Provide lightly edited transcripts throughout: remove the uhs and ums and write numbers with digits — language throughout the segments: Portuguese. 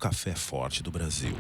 café forte do Brasil.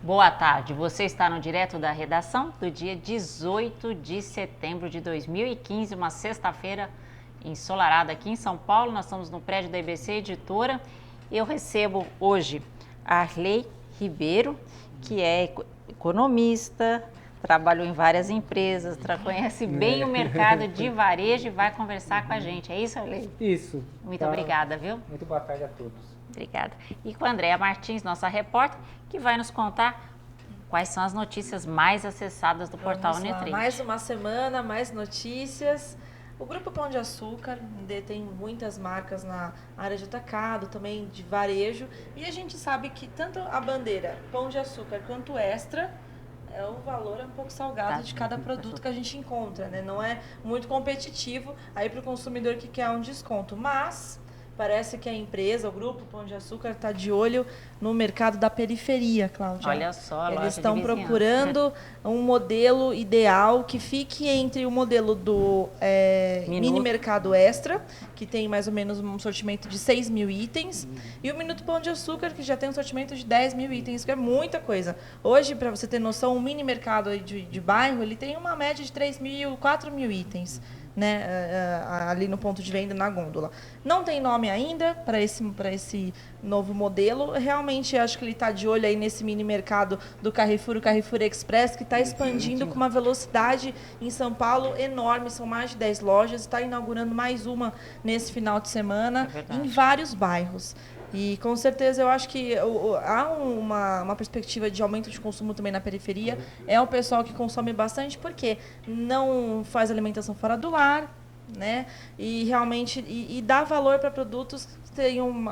Boa tarde, você está no Direto da Redação do dia 18 de setembro de 2015, uma sexta-feira ensolarada aqui em São Paulo. Nós estamos no prédio da IBC Editora. Eu recebo hoje a Arley Ribeiro, que é economista, trabalhou em várias empresas, conhece bem o mercado de varejo e vai conversar com a gente. É isso, Arley? Isso. Muito obrigada, viu? Muito boa tarde a todos. Obrigada. E com a Andréa Martins, nossa repórter, que vai nos contar quais são as notícias mais acessadas do portal Unitrade. Mais uma semana, mais notícias. O Grupo Pão de Açúcar detém muitas marcas na área de atacado, também de varejo. E a gente sabe que tanto a bandeira Pão de Açúcar quanto Extra, o valor é um pouco salgado de cada produto que a gente encontra, né? Não é muito competitivo aí para o consumidor que quer um desconto, mas parece que a empresa, o Grupo Pão de Açúcar, está de olho no mercado da periferia, Cláudia. Olha só, eles estão procurando um modelo ideal que fique entre o modelo do mini mercado Extra, que tem mais ou menos um sortimento de 6 mil itens, e o Minuto Pão de Açúcar, que já tem um sortimento de 10 mil itens, que é muita coisa. Hoje, para você ter noção, um mini mercado de bairro, ele tem uma média de 3 mil, 4 mil itens. Né, ali no ponto de venda, na gôndola. Não tem nome ainda para esse novo modelo. Realmente, acho que ele está de olho aí nesse mini mercado do Carrefour, o Carrefour Express, que está expandindo com uma velocidade em São Paulo enorme. São mais de 10 lojas. Está inaugurando mais uma nesse final de semana em vários bairros. E com certeza eu acho que há uma perspectiva de aumento de consumo também na periferia. É um pessoal que consome bastante porque não faz alimentação fora do lar, né? E realmente dá valor para produtos que tenham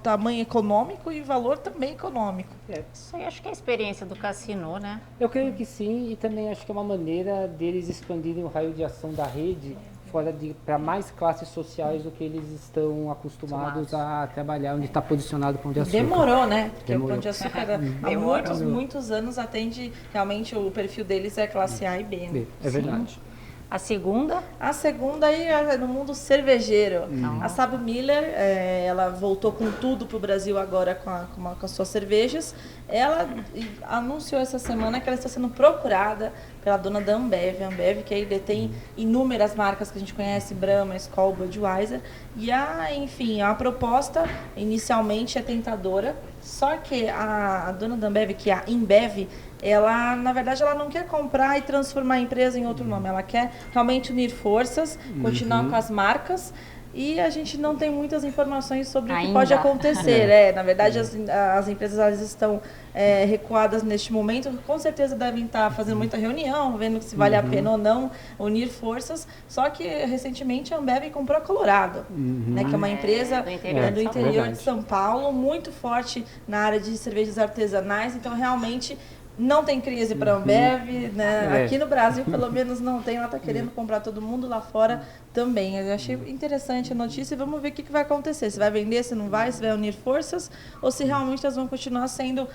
tamanho econômico e valor também econômico. Isso aí acho que é a experiência do Cassino, né? Eu creio que sim, e também acho que é uma maneira deles expandirem o raio de ação da rede para mais classes sociais do que eles estão acostumados a trabalhar, onde está posicionado o Pão de Açúcar. Demorou, né? Porque o Pão de Açúcar há muitos anos atende, realmente o perfil deles é classe A e B. Né? É verdade. Sim. A segunda? A segunda aí é no mundo cervejeiro. A Sabio Miller, ela voltou com tudo para o Brasil agora com as suas cervejas. Ela anunciou essa semana que ela está sendo procurada pela dona da Ambev. A Ambev, que aí detém inúmeras marcas que a gente conhece, Brahma, Skol, Budweiser. E a proposta inicialmente é tentadora, só que a dona da Ambev, que é a Embev, ela, na verdade, ela não quer comprar e transformar a empresa em outro nome. Ela quer realmente unir forças, continuar com as marcas. E a gente não tem muitas informações sobre o que pode acontecer. Na verdade, as empresas elas estão recuadas neste momento. Com certeza devem estar fazendo muita reunião, vendo se vale a pena ou não unir forças. Só que, recentemente, a Ambev comprou a Colorado, né, que é uma empresa do interior de São Paulo, muito forte na área de cervejas artesanais. Então, realmente, não tem crise para a Ambev, né? Aqui no Brasil, pelo menos, não tem. Ela está querendo comprar todo mundo, lá fora também. Eu achei interessante a notícia e vamos ver o que vai acontecer. Se vai vender, se não vai, se vai unir forças ou se realmente elas vão continuar sendo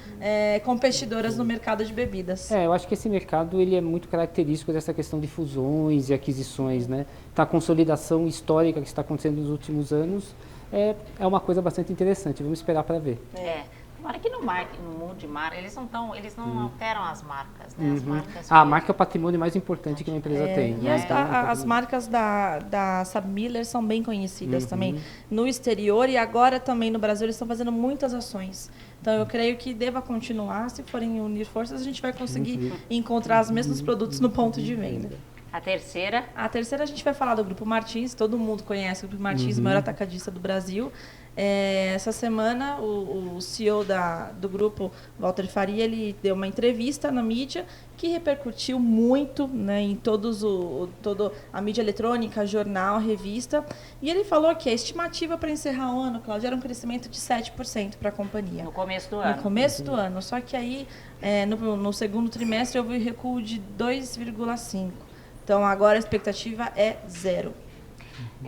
competidoras no mercado de bebidas. Eu acho que esse mercado ele é muito característico dessa questão de fusões e aquisições, né? Então, a consolidação histórica que está acontecendo nos últimos anos é uma coisa bastante interessante. Vamos esperar para ver. Agora que no mundo de marca, eles não alteram as marcas, né? As marcas a marca é o patrimônio mais importante que uma empresa tem. E as marcas da Sabio Miller são bem conhecidas também no exterior e agora também no Brasil eles estão fazendo muitas ações. Então eu creio que deva continuar, se forem unir forças a gente vai conseguir encontrar os mesmos produtos no ponto de venda. A terceira? A terceira a gente vai falar do Grupo Martins, todo mundo conhece o Grupo Martins, o maior atacadista do Brasil. Essa semana, o CEO do grupo, Walter Faria, ele deu uma entrevista na mídia que repercutiu muito, né, em toda a mídia eletrônica, jornal, revista. E ele falou que a estimativa para encerrar o ano, Cláudia, era um crescimento de 7% para a companhia. No começo do ano. No começo do ano. Só que aí, no segundo trimestre, houve um recuo de 2,5%. Então, agora a expectativa é 0%.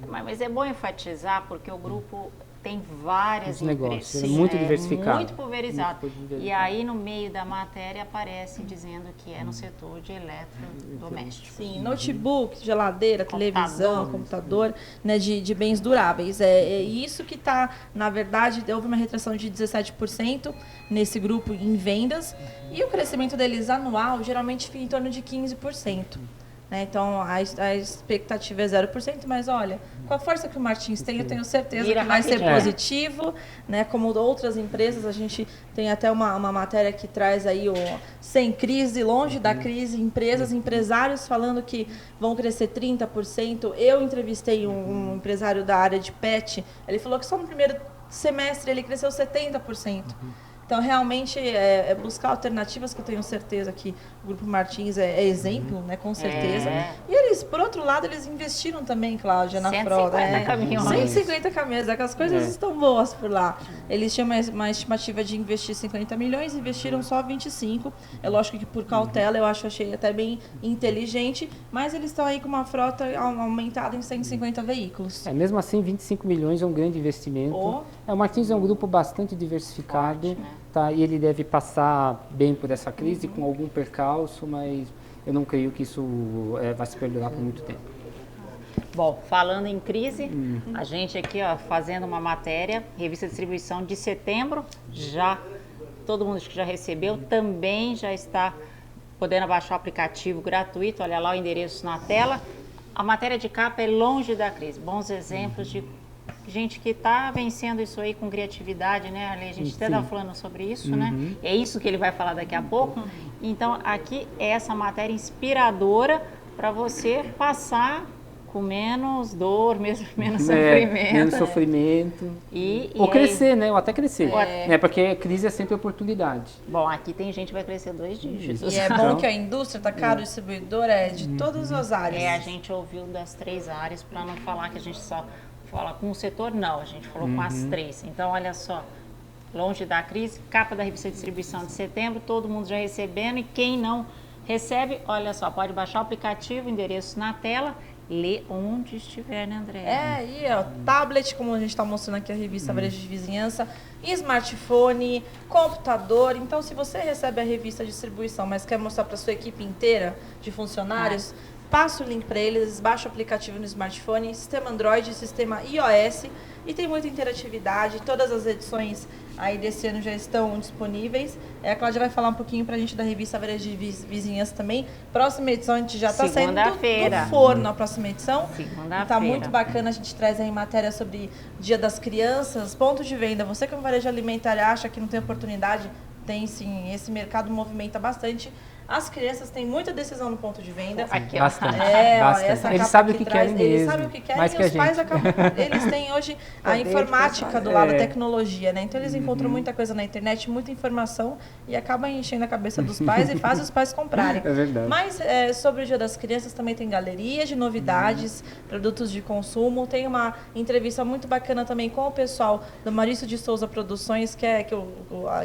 Mas é bom enfatizar, porque o grupo tem várias negócios, empresas. muito diversificado. Muito pulverizado. E aí, no meio da matéria, aparece dizendo que é no setor de eletrodomésticos. Sim, notebook, geladeira, televisão, computador, né, de bens duráveis. É isso que está, na verdade, houve uma retração de 17% nesse grupo em vendas. E o crescimento deles anual, geralmente, fica em torno de 15%. Então, a expectativa é 0%, mas olha, com a força que o Martins tem, eu tenho certeza que vai ser positivo, né? Como outras empresas, a gente tem até uma matéria que traz aí sem crise, longe da crise, empresários falando que vão crescer 30%. Eu entrevistei um empresário da área de pet, ele falou que só no primeiro semestre ele cresceu 70%. Então, realmente, é buscar alternativas, que eu tenho certeza que o Grupo Martins é exemplo, né, com certeza. E eles, por outro lado, eles investiram também, Cláudia, na frota. 150 caminhões. 150 caminhões, que as coisas estão boas por lá. Eles tinham uma estimativa de investir 50 milhões, investiram só 25. É lógico que por cautela, achei até bem inteligente, mas eles estão aí com uma frota aumentada em 150 veículos. Mesmo assim, 25 milhões é um grande investimento. O Martins é um grupo bastante diversificado. Forte, né? Tá, e ele deve passar bem por essa crise, com algum percalço, mas eu não creio que isso vai se perdurar por muito tempo. Bom, falando em crise, a gente aqui fazendo uma matéria, revista de distribuição de setembro, todo mundo que já recebeu, também já está podendo baixar o aplicativo gratuito, olha lá o endereço na tela. A matéria de capa é longe da crise, bons exemplos de gente que está vencendo isso aí com criatividade, né? A gente até estava falando sobre isso, né? É isso que ele vai falar daqui a pouco. Então, aqui é essa matéria inspiradora para você passar com menos dor, menos sofrimento. Menos sofrimento. Ou crescer, né? Ou até crescer. Porque crise é sempre oportunidade. Bom, aqui tem gente que vai crescer 2 dígitos. E é bom que a indústria está caro, o distribuidor é de todas as áreas. A gente ouviu das 3 áreas, para não falar que a gente só fala com o setor, não, a gente falou com as 3. Então, olha só, longe da crise, capa da revista de distribuição de setembro, todo mundo já recebendo, e quem não recebe, olha só, pode baixar o aplicativo, endereço na tela, lê onde estiver, né, André? Tablet, como a gente está mostrando aqui a revista Varejo de Vizinhança, smartphone, computador. Então, se você recebe a revista de distribuição, mas quer mostrar para sua equipe inteira de funcionários, passa o link para eles, baixa o aplicativo no smartphone, sistema Android, sistema iOS, e tem muita interatividade. Todas as edições aí desse ano já estão disponíveis. A Cláudia vai falar um pouquinho pra gente da revista Varejo de Vizinhança também. Próxima edição a gente já está saindo do forno, a próxima edição. Está muito bacana, a gente traz aí matéria sobre Dia das Crianças, ponto de venda. Você que é um varejo alimentar acha que não tem oportunidade, tem sim, esse mercado movimenta bastante. As crianças têm muita decisão no ponto de venda. Aqui, bastante. Eles sabem o que querem mesmo. Eles sabem o que querem e os pais acabam... Eles têm hoje a informática do lado, a tecnologia, né? Então eles encontram muita coisa na internet, muita informação e acabam enchendo a cabeça dos pais e fazem os pais comprarem. É verdade. Mas sobre o Dia das Crianças também tem galeria de novidades, produtos de consumo. Tem uma entrevista muito bacana também com o pessoal do Maurício de Souza Produções, que é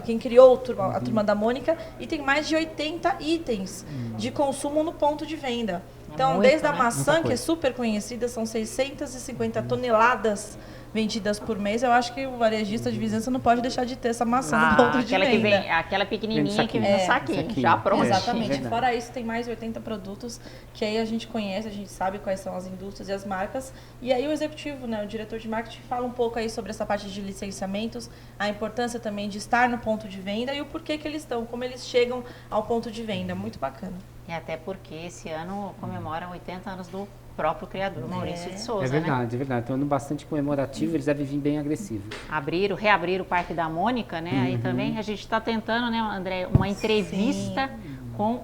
quem criou a Turma da Mônica, e tem mais de 80 itens de consumo no ponto de venda. Então, desde a maçã, que é super conhecida, são 650 toneladas vendidas por mês. Eu acho que o varejista de vizinhança não pode deixar de ter essa maçã no ponto de venda. Aquela pequenininha que vem no saquinho, já pronto. Exatamente. Fora isso, tem mais de 80 produtos que aí a gente conhece, a gente sabe quais são as indústrias e as marcas. E aí o executivo, né, o diretor de marketing, fala um pouco aí sobre essa parte de licenciamentos, a importância também de estar no ponto de venda e o porquê que eles estão, como eles chegam ao ponto de venda. Muito bacana. E até porque esse ano comemora 80 anos do próprio criador, Maurício de Souza, é verdade. É um ano bastante comemorativo, eles devem vir bem agressivos. Reabrir o Parque da Mônica, né? Aí também a gente está tentando, né, André, uma entrevista com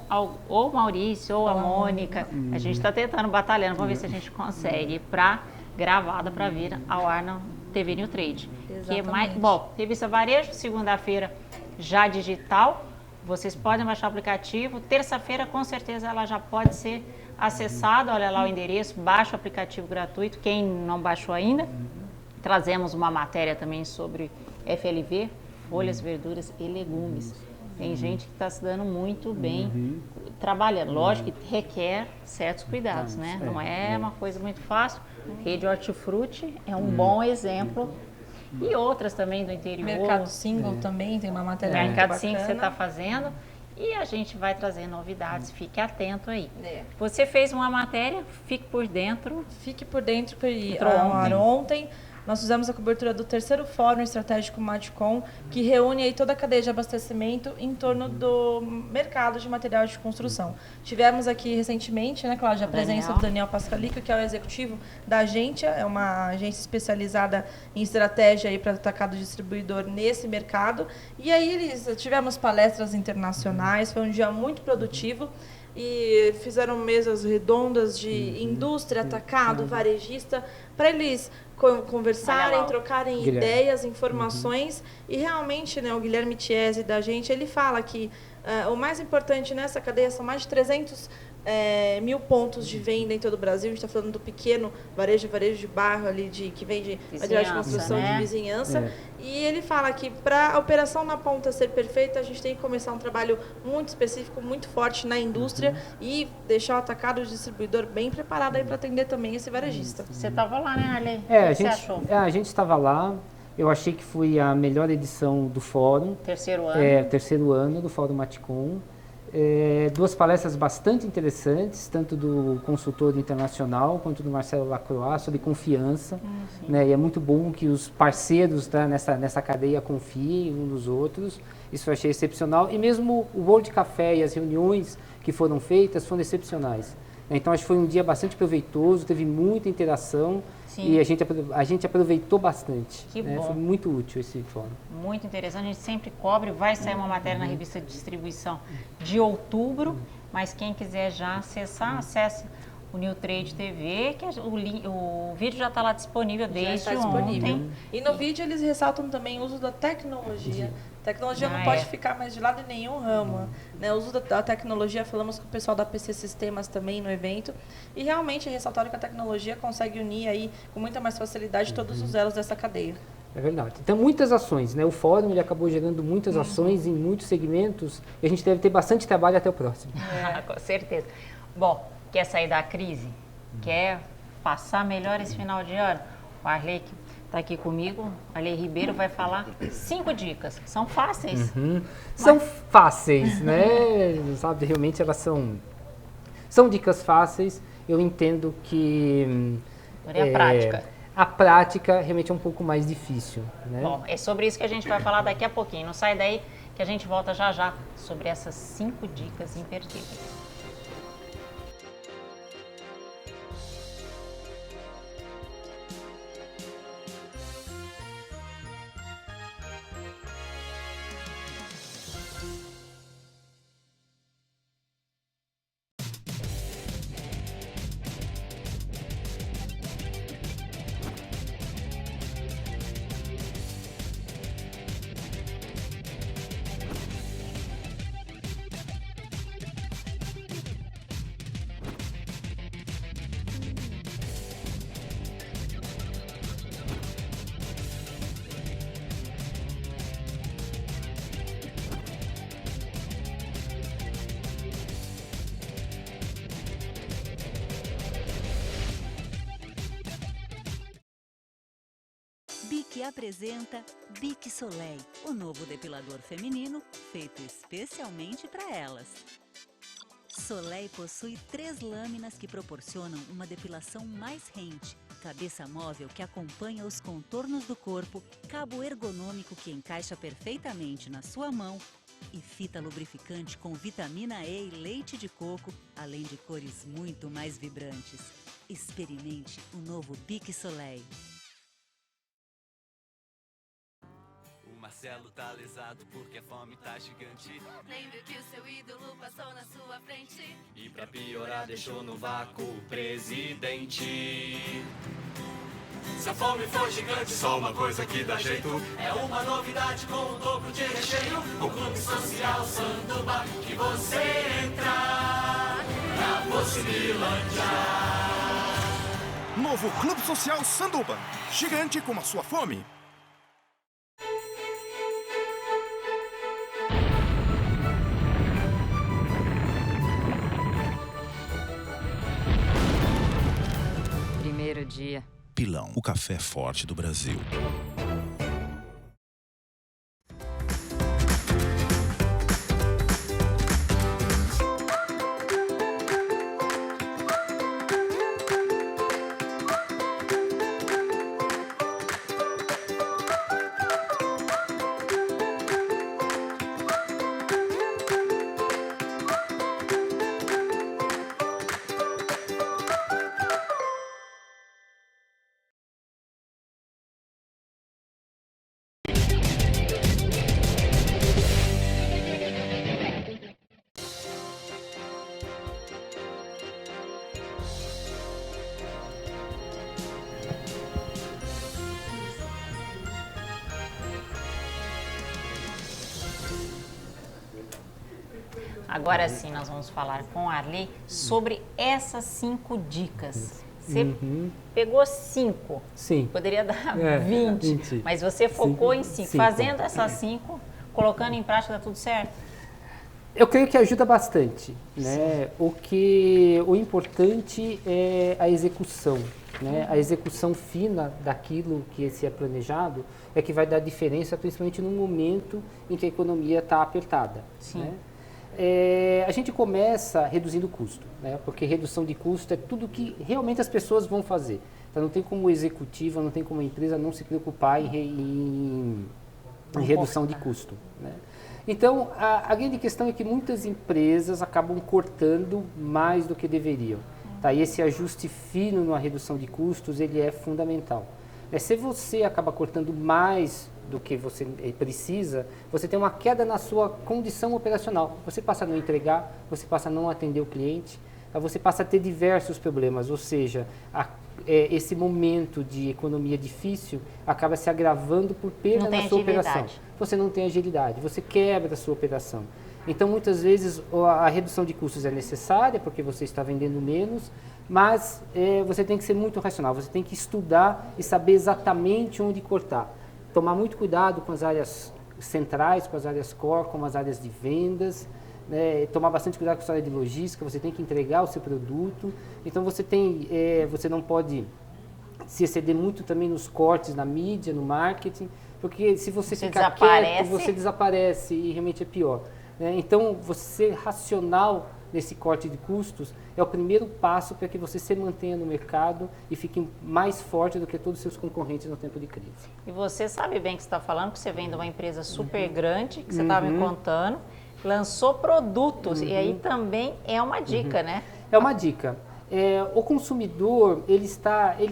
ou o Maurício ou a Mônica. A gente está tentando, batalhando, vamos ver se a gente consegue para gravada para vir ao ar na TV New Trade. Que é mais, bom, revista Varejo, segunda-feira já digital. Vocês podem baixar o aplicativo. Terça-feira, com certeza, ela já pode ser acessada. Olha lá o endereço, baixa o aplicativo gratuito. Quem não baixou ainda, trazemos uma matéria também sobre FLV, folhas, verduras e legumes. Tem gente que está se dando muito bem trabalhando. Lógico que requer certos cuidados, né? Não é uma coisa muito fácil. Rede Hortifruti é um bom exemplo. E outras também do interior. Mercado Single também tem uma matéria muito Mercado bacana. Single que você está fazendo. E a gente vai trazer novidades. Fique atento aí. Você fez uma matéria, fique por dentro. Fique por dentro, que ontem. Nós fizemos a cobertura do 3º Fórum Estratégico Madcom, que reúne aí toda a cadeia de abastecimento em torno do mercado de material de construção. Tivemos aqui recentemente, né, Cláudia, a presença do Daniel Pascalico, que é o executivo da Agentia, é uma agência especializada em estratégia aí para atacado distribuidor nesse mercado. E aí tivemos palestras internacionais, foi um dia muito produtivo. E fizeram mesas redondas de indústria, atacado, varejista, para eles conversarem, trocarem ideias, informações. E realmente, né, o Guilherme Tiesi da gente, ele fala que o mais importante nessa cadeia são mais de 300 mil pontos de venda em todo o Brasil. A gente está falando do pequeno varejo de bairro ali, que vende material de construção, de vizinhança. E ele fala que para a operação na ponta ser perfeita, a gente tem que começar um trabalho muito específico, muito forte na indústria e deixar o atacado do distribuidor bem preparado aí para atender também esse varejista. Você estava lá, né, Ale? O que você achou? A gente estava lá. Eu achei que foi a melhor edição do fórum. Terceiro ano. Terceiro ano do Fórum Madcom. Duas palestras bastante interessantes, tanto do consultor internacional quanto do Marcelo Lacroix, sobre confiança. Né? E é muito bom que os parceiros, tá, nessa cadeia confiem uns nos outros. Isso eu achei excepcional. E mesmo o World Café e as reuniões que foram feitas foram excepcionais. Então, acho que foi um dia bastante proveitoso, teve muita interação. Sim. E a gente aproveitou bastante. Que bom. Foi muito útil esse fórum. Muito interessante. A gente sempre cobre. Vai sair uma matéria na revista de distribuição de outubro. Mas quem quiser já acessar, acesse o New Trade TV, que o vídeo já está lá disponível desde ontem. E no vídeo eles ressaltam também o uso da tecnologia. A tecnologia não pode ficar mais de lado em nenhum ramo. Né? O uso da tecnologia, falamos com o pessoal da PC Sistemas também no evento, e realmente ressaltaram que a tecnologia consegue unir aí com muita mais facilidade todos os elos dessa cadeia. É verdade. Então, muitas ações, né? O fórum ele acabou gerando muitas ações em muitos segmentos, e a gente deve ter bastante trabalho até o próximo. Com certeza. Bom, quer sair da crise? Quer passar melhor esse final de ano? O Arley está aqui comigo, Arley Ribeiro vai falar 5 dicas. São fáceis. São fáceis, né? Sabe, realmente elas são dicas fáceis. Eu entendo que a prática. A prática realmente é um pouco mais difícil, né? Bom, é sobre isso que a gente vai falar daqui a pouquinho. Não sai daí que a gente volta já sobre essas 5 dicas imperdíveis. BIC apresenta BIC Soleil, o novo depilador feminino feito especialmente para elas. Soleil possui 3 lâminas que proporcionam uma depilação mais rente, cabeça móvel que acompanha os contornos do corpo, cabo ergonômico que encaixa perfeitamente na sua mão e fita lubrificante com vitamina E e leite de coco, além de cores muito mais vibrantes. Experimente o novo BIC Soleil. celo tá lesado porque a fome tá gigante. Lembre que o seu ídolo passou na sua frente. E pra piorar deixou no vácuo o presidente. Se a fome for gigante, só uma coisa que dá jeito. É uma novidade com o dobro de recheio. O Clube Social Sanduba, que você entra na Possibilândia. Novo Clube Social Sanduba, gigante como a sua fome. Primeiro dia. Pilão, o café forte do Brasil. Agora sim, nós vamos falar com a Arley sobre essas 5 dicas. Você pegou 5. Sim. Poderia dar 20, mas você focou em 5. Fazendo essas 5, colocando em prática, dá tudo certo? Eu creio que ajuda bastante, né? O importante é a execução, né? A execução fina daquilo que se é planejado é que vai dar diferença, principalmente no momento em que a economia está apertada. Sim. Né? A gente começa reduzindo o custo, né? Porque redução de custo é tudo que realmente as pessoas vão fazer. Então não tem como executiva, não tem como empresa não se preocupar em redução de custo, né? Então, a grande questão é que muitas empresas acabam cortando mais do que deveriam. Tá? E esse ajuste fino na redução de custos, ele é fundamental. Se você acaba cortando mais do que você precisa, você tem uma queda na sua condição operacional. Você passa a não entregar, você passa a não atender o cliente, você passa a ter diversos problemas, ou seja, esse momento de economia difícil acaba se agravando por perda na sua operação. Você não tem agilidade, você quebra a sua operação. Então, muitas vezes, a redução de custos é necessária, porque você está vendendo menos, mas você tem que ser muito racional, você tem que estudar e saber exatamente onde cortar. Tomar muito cuidado com as áreas centrais, com as áreas core, com as áreas de vendas, né? Tomar bastante cuidado com a área de logística, você tem que entregar o seu produto. Então, você não pode se exceder muito também nos cortes na mídia, no marketing, porque se você ficar quieto, você desaparece e realmente é pior. Né? Então, você ser racional nesse corte de custos é o primeiro passo para que você se mantenha no mercado e fique mais forte do que todos os seus concorrentes no tempo de crise. E você sabe bem o que você está falando, que você vem de uma empresa super grande, que você estava me contando, lançou produtos, e aí também é uma dica, né? É uma dica. O consumidor, ele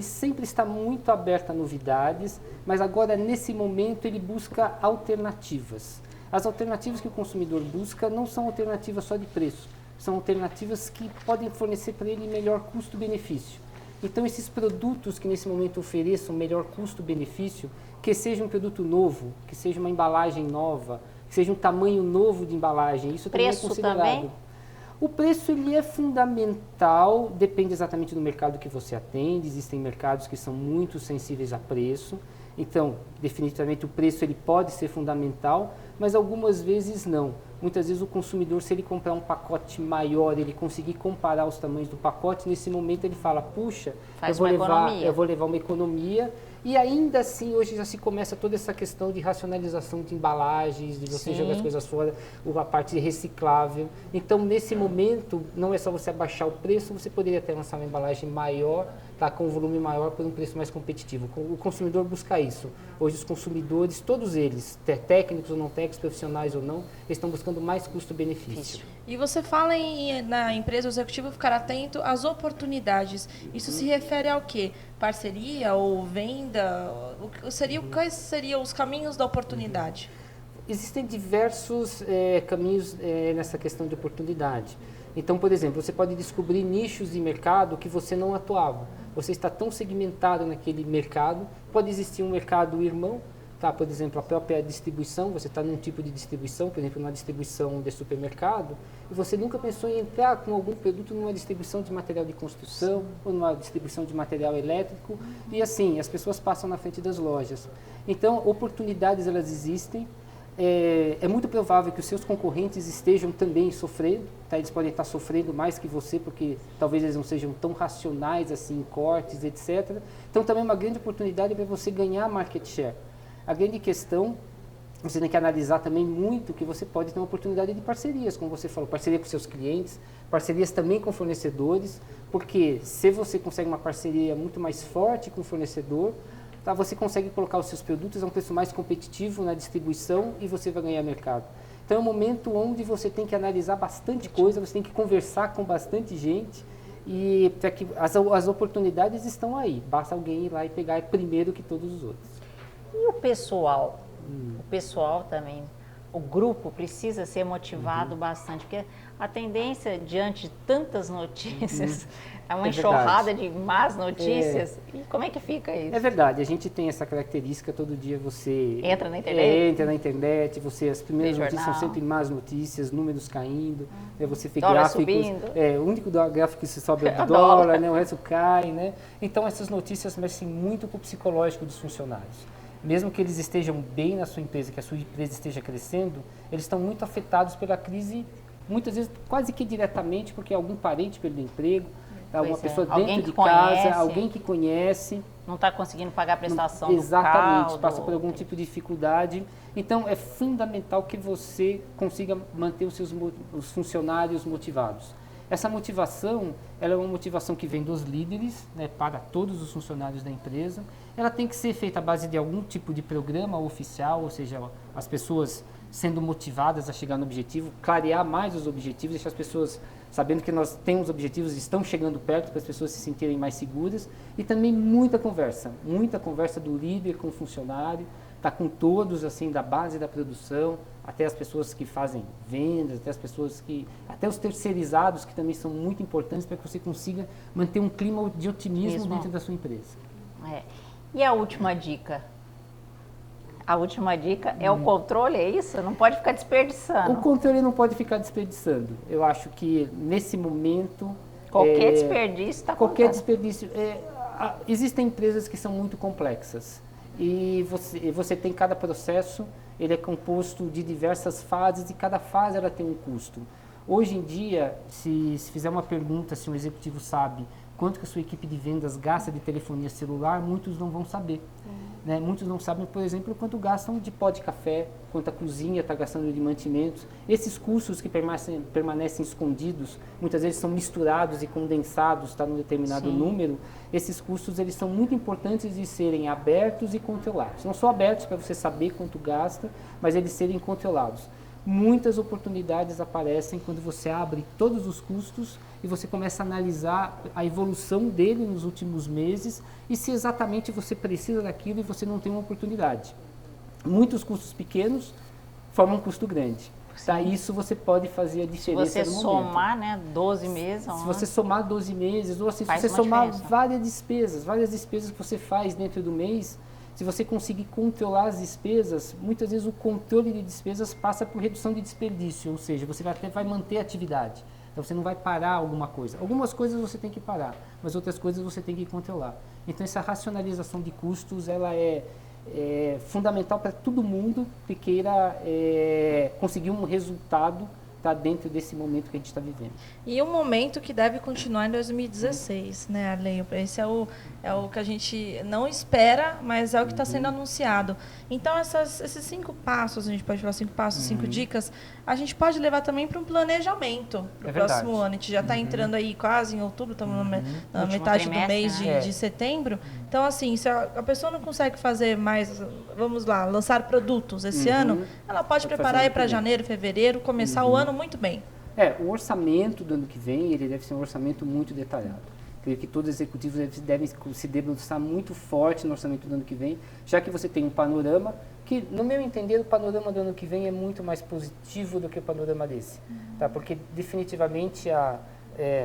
sempre está muito aberto a novidades, mas agora, nesse momento, ele busca alternativas. As alternativas que o consumidor busca não são alternativas só de preço, são alternativas que podem fornecer para ele melhor custo-benefício. Então, esses produtos que nesse momento ofereçam melhor custo-benefício, que seja um produto novo, que seja uma embalagem nova, que seja um tamanho novo de embalagem, isso também é considerado. Também? O preço, ele é fundamental, depende exatamente do mercado que você atende. Existem mercados que são muito sensíveis a preço, então, definitivamente, o preço ele pode ser fundamental, mas algumas vezes não. Muitas vezes o consumidor, se ele comprar um pacote maior, ele conseguir comparar os tamanhos do pacote, nesse momento ele fala, puxa, eu vou levar uma economia. E ainda assim, hoje já se começa toda essa questão de racionalização de embalagens, de você jogar as coisas fora, a parte reciclável. Então, nesse momento, não é só você abaixar o preço, você poderia até lançar uma embalagem maior, tá, com um volume maior, por um preço mais competitivo. O consumidor busca isso. Hoje, os consumidores, todos eles, técnicos ou não técnicos, profissionais ou não, eles estão buscando mais custo-benefício. E você fala na empresa, o executivo ficar atento às oportunidades. Isso se refere ao quê? Parceria ou venda? Quais seriam os caminhos da oportunidade? Existem diversos caminhos nessa questão de oportunidade. Então, por exemplo, você pode descobrir nichos de mercado que você não atuava. Você está tão segmentado naquele mercado, pode existir um mercado irmão, tá? Por exemplo, a própria distribuição, você está num tipo de distribuição, por exemplo, numa distribuição de supermercado, e você nunca pensou em entrar com algum produto numa distribuição de material de construção ou numa distribuição de material elétrico, e assim, as pessoas passam na frente das lojas. Então, oportunidades elas existem. É muito provável que os seus concorrentes estejam também sofrendo, tá? Eles podem estar sofrendo mais que você, porque talvez eles não sejam tão racionais assim em cortes, etc. Então também é uma grande oportunidade para você ganhar market share. A grande questão, você tem que analisar também muito que você pode ter uma oportunidade de parcerias, como você falou, parceria com seus clientes, parcerias também com fornecedores, porque se você consegue uma parceria muito mais forte com o fornecedor, tá, você consegue colocar os seus produtos a um preço mais competitivo na distribuição e você vai ganhar mercado. Então é um momento onde você tem que analisar bastante coisa, você tem que conversar com bastante gente e para que as oportunidades estão aí. Basta alguém ir lá e pegar primeiro que todos os outros. E o pessoal? O pessoal também, o grupo precisa ser motivado bastante, porque a tendência diante de tantas notícias é uma enxurrada de más notícias. E como é que fica isso? É verdade, a gente tem essa característica, todo dia você entra na internet, as primeiras notícias são sempre más notícias, números caindo, você vê dólar gráficos, subindo. O único gráfico que se sobe é o dólar, né, o resto cai, né? Então essas notícias mexem muito com o psicológico dos funcionários. Mesmo que eles estejam bem na sua empresa, que a sua empresa esteja crescendo, eles estão muito afetados pela crise, muitas vezes quase que diretamente, porque algum parente perdeu emprego, uma pessoa dentro de casa, alguém que conhece. Não está conseguindo pagar a prestação exatamente, do passa por algum tipo de dificuldade. Então, é fundamental que você consiga manter os funcionários motivados. Essa motivação, ela é uma motivação que vem dos líderes, né, para todos os funcionários da empresa. Ela tem que ser feita à base de algum tipo de programa oficial, ou seja, as pessoas sendo motivadas a chegar no objetivo, clarear mais os objetivos, deixar as pessoas sabendo que nós temos objetivos e estão chegando perto para as pessoas se sentirem mais seguras. E também muita conversa do líder com o funcionário, tá com todos, assim, da base da produção, até as pessoas que fazem vendas, até os terceirizados, que também são muito importantes para que você consiga manter um clima de otimismo dentro da sua empresa. E a última dica? A última dica é o controle, é isso? Não pode ficar desperdiçando. O controle não pode ficar desperdiçando. Eu acho que nesse momento... Qualquer desperdício está contando. Qualquer desperdício. Existem empresas que são muito complexas. E você tem cada processo, ele é composto de diversas fases e cada fase ela tem um custo. Hoje em dia, se fizer uma pergunta, se um executivo sabe quanto que a sua equipe de vendas gasta de telefonia celular, muitos não vão saber. Né? Muitos não sabem, por exemplo, quanto gastam de pó de café, quanto a cozinha está gastando de mantimentos. Esses custos que permanecem escondidos, muitas vezes são misturados e condensados, está num determinado número. Esses custos eles são muito importantes de serem abertos e controlados. Não só abertos para você saber quanto gasta, mas eles serem controlados. Muitas oportunidades aparecem quando você abre todos os custos e você começa a analisar a evolução dele nos últimos meses e se exatamente você precisa daquilo e você não tem uma oportunidade. Muitos custos pequenos formam um custo grande. Tá? Isso você pode fazer a diferença no momento. Se você somar, né, 12 meses... Se você somar 12 meses, ou se você somar várias despesas que você faz dentro do mês, se você conseguir controlar as despesas, muitas vezes o controle de despesas passa por redução de desperdício, ou seja, você até vai manter a atividade. Então você não vai parar alguma coisa. Algumas coisas você tem que parar, mas outras coisas você tem que controlar. Então essa racionalização de custos, ela é fundamental para todo mundo que queira conseguir um resultado dentro desse momento que a gente está vivendo. E um momento que deve continuar em 2016, né, Arlen? Esse é o que a gente não espera, mas é o que está sendo anunciado. Então, esses 5 passos, a gente pode falar 5 passos, 5 dicas, a gente pode levar também para um planejamento para o próximo ano. A gente já está entrando aí quase em outubro, estamos na metade do mês de setembro. Então, assim, se a pessoa não consegue fazer mais, vamos lá, lançar produtos esse ano, ela pode preparar aí para janeiro, fevereiro, começar o ano muito bem. O orçamento do ano que vem, ele deve ser um orçamento muito detalhado. Creio que todos os executivos devem se debruçar muito forte no orçamento do ano que vem, já que você tem um panorama que, no meu entender, o panorama do ano que vem é muito mais positivo do que o panorama desse. Tá? Porque, definitivamente,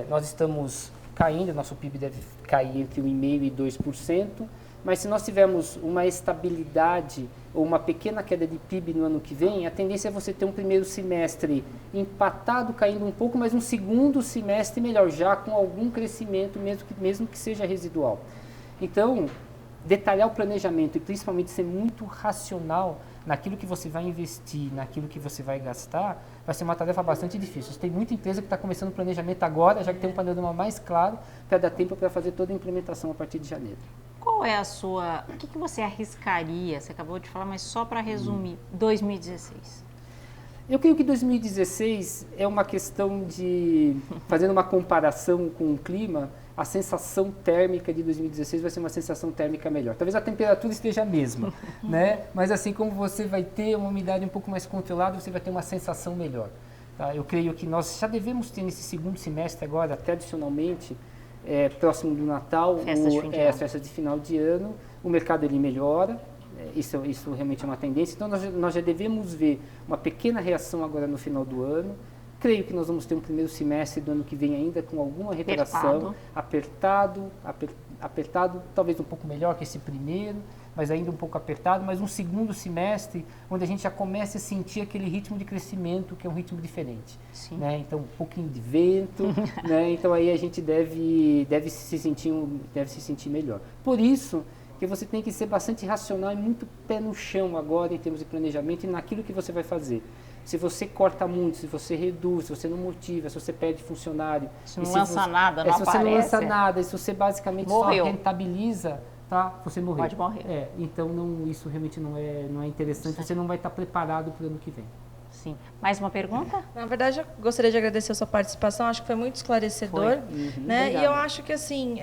nós estamos caindo, nosso PIB deve cair entre 1,5% e 2%, mas se nós tivermos uma estabilidade ou uma pequena queda de PIB no ano que vem, a tendência é você ter um primeiro semestre empatado, caindo um pouco, mas um segundo semestre melhor, já com algum crescimento, mesmo que seja residual. Então, detalhar o planejamento e principalmente ser muito racional naquilo que você vai investir, naquilo que você vai gastar, vai ser uma tarefa bastante difícil. Tem muita empresa que está começando o planejamento agora, já que tem um panorama mais claro, para dar tempo para fazer toda a implementação a partir de janeiro. Qual é o que você arriscaria, você acabou de falar, mas só para resumir, 2016? Eu creio que 2016 é uma questão de, fazendo uma comparação com o clima, a sensação térmica de 2016 vai ser uma sensação térmica melhor. Talvez a temperatura esteja a mesma, né? Mas assim como você vai ter uma umidade um pouco mais controlada, você vai ter uma sensação melhor. Tá? Eu creio que nós já devemos ter nesse segundo semestre agora, tradicionalmente, próximo do Natal, as festas de final de ano, o mercado ele melhora, isso realmente é uma tendência, então nós já devemos ver uma pequena reação agora no final do ano. Creio que nós vamos ter um primeiro semestre do ano que vem ainda com alguma recuperação, apertado, talvez um pouco melhor que esse primeiro, mas ainda um pouco apertado, mas um segundo semestre onde a gente já começa a sentir aquele ritmo de crescimento, que é um ritmo diferente. Né? Então, um pouquinho de vento, né? Então aí a gente deve se sentir melhor. Por isso que você tem que ser bastante racional e muito pé no chão agora em termos de planejamento e naquilo que você vai fazer. Se você corta muito, se você reduz, se você não motiva, se você perde funcionário... Se não lança nada, não aparece. Se você não lança nada, se você basicamente só rentabiliza, tá? Você morreu. Pode morrer. Então, isso realmente não é interessante, você não vai estar preparado para o ano que vem. Sim. Mais uma pergunta? Na verdade, eu gostaria de agradecer a sua participação, acho que foi muito esclarecedor. Né? E eu acho que assim,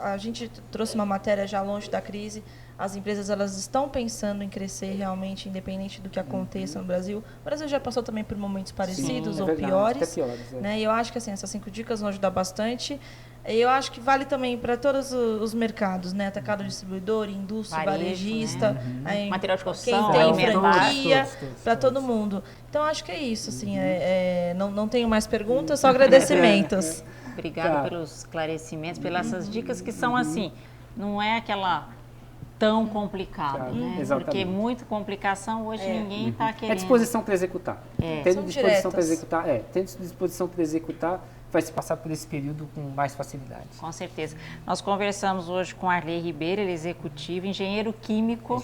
a gente trouxe uma matéria já longe da crise, as empresas elas estão pensando em crescer realmente, independente do que aconteça no Brasil. O Brasil já passou também por momentos parecidos ou piores. Né? E eu acho que assim, essas 5 dicas vão ajudar bastante. E eu acho que vale também para todos os mercados, né? Atacado, distribuidor, indústria, varejista, material de construção, quem tem franquia, para todo mundo. Então, acho que é isso. Assim, não tenho mais perguntas, só agradecimentos. Obrigada pelos esclarecimentos, pelas essas dicas que são assim, não é aquela tão complicado, né? Porque muita complicação hoje ninguém está querendo. É disposição para executar. Tendo disposição para executar, vai se passar por esse período com mais facilidade. Com certeza. Nós conversamos hoje com Arley Ribeiro, ele é executivo, engenheiro químico.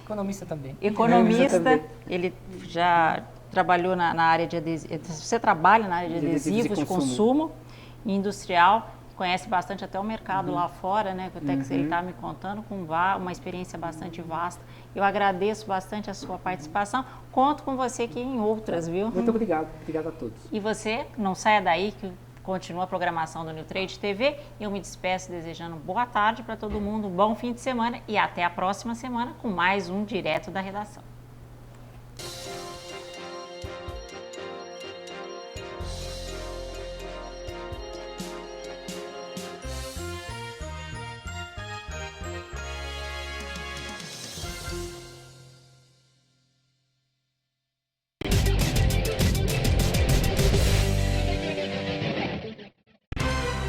Economista também. Economista, ele já trabalhou na área de adesivos. Você trabalha na área de adesivos de consumo industrial. Conhece bastante até o mercado lá fora, né? Até que ele está me contando, com uma experiência bastante vasta. Eu agradeço bastante a sua participação. Conto com você aqui em outras, viu? Muito obrigado. Obrigado a todos. E você, não saia daí, que continua a programação do New Trade TV. Eu me despeço desejando boa tarde para todo mundo, um bom fim de semana e até a próxima semana com mais um Direto da Redação.